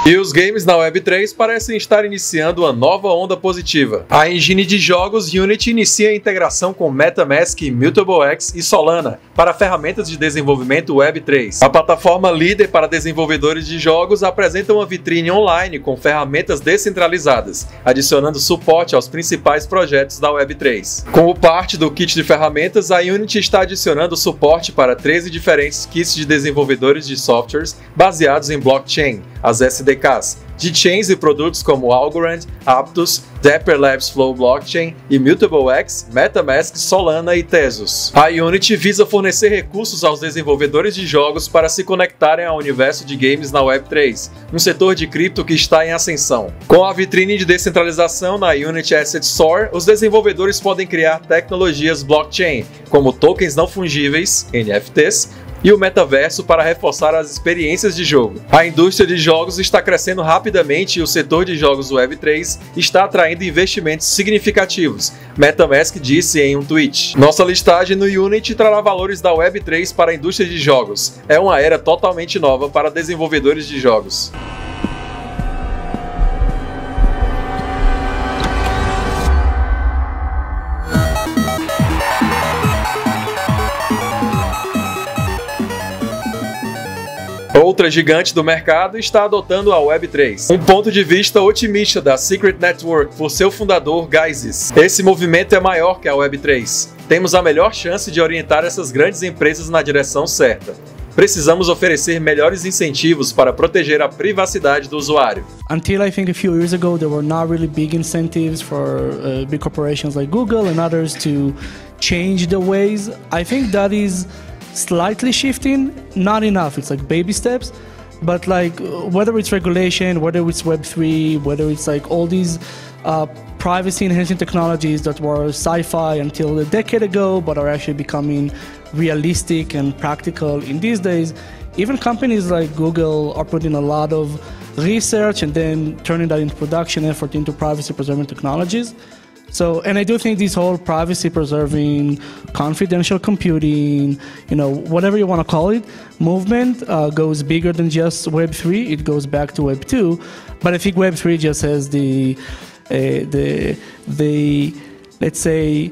E os games na Web3 parecem estar iniciando uma nova onda positiva. A engine de jogos Unity inicia a integração com Metamask, Immutable e Solana para ferramentas de desenvolvimento Web3. A plataforma líder para desenvolvedores de jogos apresenta uma vitrine online com ferramentas descentralizadas, adicionando suporte aos principais projetos da Web3. Como parte do kit de ferramentas, a Unity está adicionando suporte para 13 diferentes kits de desenvolvedores de softwares baseados em blockchain, as SDKs, de chains e produtos como Algorand, Aptos, Dapper Labs Flow Blockchain, Immutable, Metamask, Solana e Tezos. A Unity visa fornecer recursos aos desenvolvedores de jogos para se conectarem ao universo de games na Web3, um setor de cripto que está em ascensão. Com a vitrine de descentralização na Unity Asset Store, os desenvolvedores podem criar tecnologias blockchain, como tokens não fungíveis, NFTs, e o metaverso para reforçar as experiências de jogo. A indústria de jogos está crescendo rapidamente e o setor de jogos Web3 está atraindo investimentos significativos, Metamask disse em um tweet. Nossa listagem no Unity trará valores da Web3 para a indústria de jogos. É uma era totalmente nova para desenvolvedores de jogos. Outra gigante do mercado está adotando a Web3. Um ponto de vista otimista da Secret Network por seu fundador, Gaisis. Esse movimento é maior que a Web3. Temos a melhor chance de orientar essas grandes empresas na direção certa. Precisamos oferecer melhores incentivos para proteger a privacidade do usuário. Until I think a few years ago, there were not really big incentives for big corporations like Google and others to change the ways. I think that is slightly shifting, not enough. It's like baby steps, but like whether it's regulation, whether it's Web3, whether it's like all these privacy enhancing technologies that were sci-fi until a decade ago, but are actually becoming realistic and practical in these days. Even companies like Google are putting a lot of research and then turning that into production effort into privacy preserving technologies. So, and I do think this whole privacy preserving, confidential computing, you know, whatever you want to call it, movement goes bigger than just Web3. It goes back to Web2. But I think Web3 just has the let's say,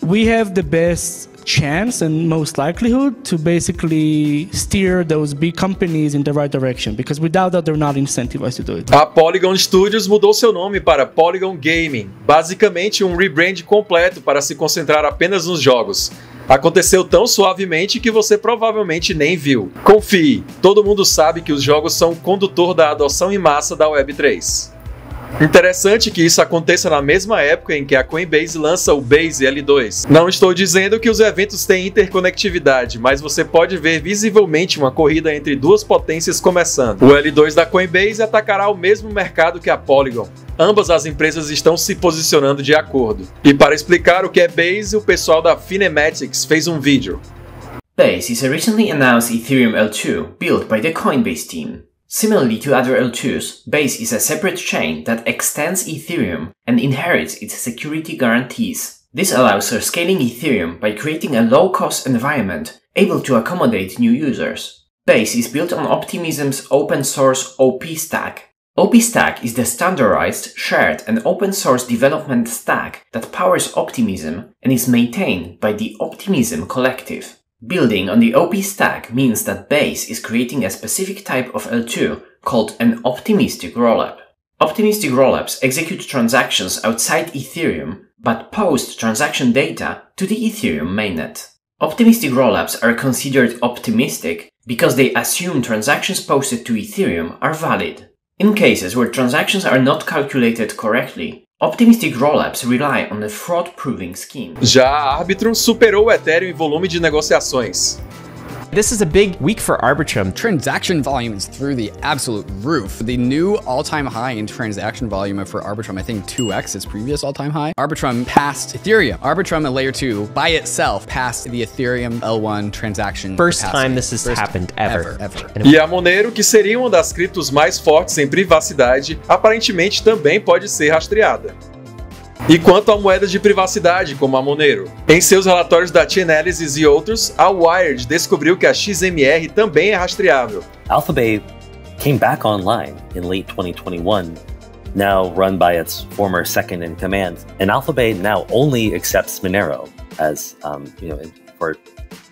we have the best chance and most likelihood to basically steer those big companies in the right direction, because without that they're not incentivized to do it. A Polygon Studios mudou seu nome para Polygon Gaming, basicamente um rebrand completo para se concentrar apenas nos jogos. Aconteceu tão suavemente que você provavelmente nem viu. Confie, todo mundo sabe que os jogos são o condutor da adoção em massa da Web3. Interessante que isso aconteça na mesma época em que a Coinbase lança o Base L2. Não estou dizendo que os eventos têm interconectividade, mas você pode ver visivelmente uma corrida entre duas potências começando. O L2 da Coinbase atacará o mesmo mercado que a Polygon. Ambas as empresas estão se posicionando de acordo. E para explicar o que é Base, o pessoal da Finematics fez um vídeo. Base is a recently announced Ethereum L2 built by the Coinbase team. Similarly to other L2s, Base is a separate chain that extends Ethereum and inherits its security guarantees. This allows for scaling Ethereum by creating a low-cost environment able to accommodate new users. Base is built on Optimism's open-source OP stack. OP stack is the standardized, shared and open-source development stack that powers Optimism and is maintained by the Optimism Collective. Building on the OP stack means that Base is creating a specific type of L2 called an optimistic rollup. Optimistic rollups execute transactions outside Ethereum but post transaction data to the Ethereum mainnet. Optimistic rollups are considered optimistic because they assume transactions posted to Ethereum are valid. In cases where transactions are not calculated correctly, optimistic rollups rely on a fraud-proving scheme. Já a Arbitrum superou o Ethereum em volume de negociações. This is a big week for Arbitrum. Transaction volume is through the absolute roof. The new all-time high in transaction volume for Arbitrum, I think 2x its previous all-time high. Arbitrum passed Ethereum. Arbitrum at layer 2 by itself passed the Ethereum L1 transaction First capacity. time this has happened ever. E a Monero, que seria uma das criptos mais fortes em privacidade, aparentemente também pode ser rastreada. E quanto a moedas de privacidade, como a Monero? Em seus relatórios da Chainalysis e outros, a Wired descobriu que a XMR também é rastreável. Alphabet came back online in late 2021, now run by its former second in command, and Alphabet now only accepts Monero as, for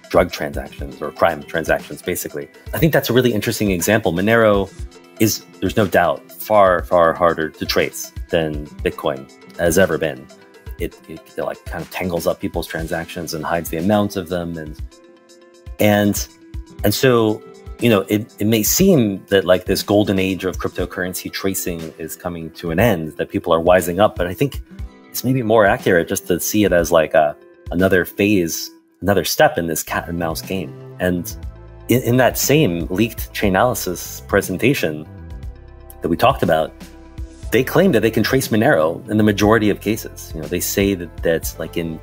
drug transactions or crime transactions, basically. I think that's a really interesting example. Monero is, there's no doubt, far, far harder to trace than Bitcoin has ever been. It like kind of tangles up people's transactions and hides the amount of them, and so, you know, it may seem that like this golden age of cryptocurrency tracing is coming to an end, that people are wising up, but I think it's maybe more accurate just to see it as like another phase, another step in this cat and mouse game. And in that same leaked Chainalysis presentation that we talked about, they claim that they can trace Monero in the majority of cases. You know, they say that's like in,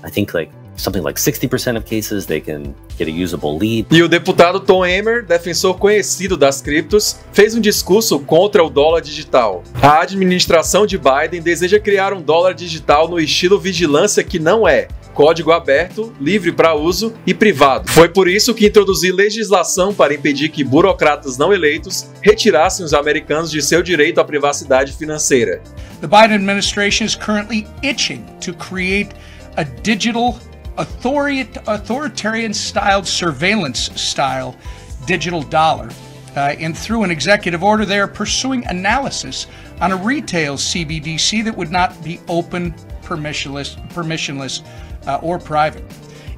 I think like something like 60% of cases they can get a usable lead. E o deputado Tom Emmer, defensor conhecido das criptos, fez um discurso contra o dólar digital. A administração de Biden deseja criar um dólar digital no estilo vigilância, que não é código aberto, livre para uso e privado. Foi por isso que introduziu legislação para impedir que burocratas não eleitos retirassem os americanos de seu direito à privacidade financeira. The Biden administration is currently itching to create a digital authoritarian-styled surveillance-style digital dollar. And through an executive order, they are pursuing analysis on a retail CBDC that would not be open, permissionless, or private.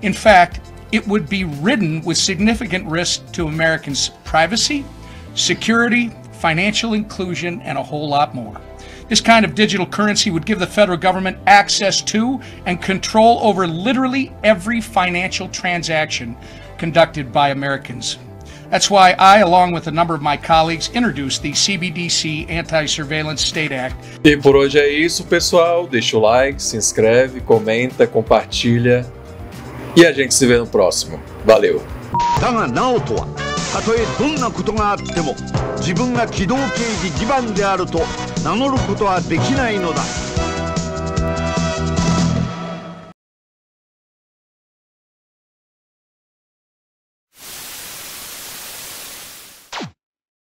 In fact, it would be ridden with significant risk to Americans' privacy, security, financial inclusion, and a whole lot more. This kind of digital currency would give the federal government access to and control over literally every financial transaction conducted by Americans. That's why I, along with a number of my colleagues, introduced the CBDC Anti-Surveillance State Act. E por hoje é isso, pessoal. Deixa o like, se inscreve, comenta, compartilha. E a gente se vê no próximo. Valeu! だがなおとはたとえどんなことがあっても自分が軌道掲示基盤であると名乗ることはできないのだ。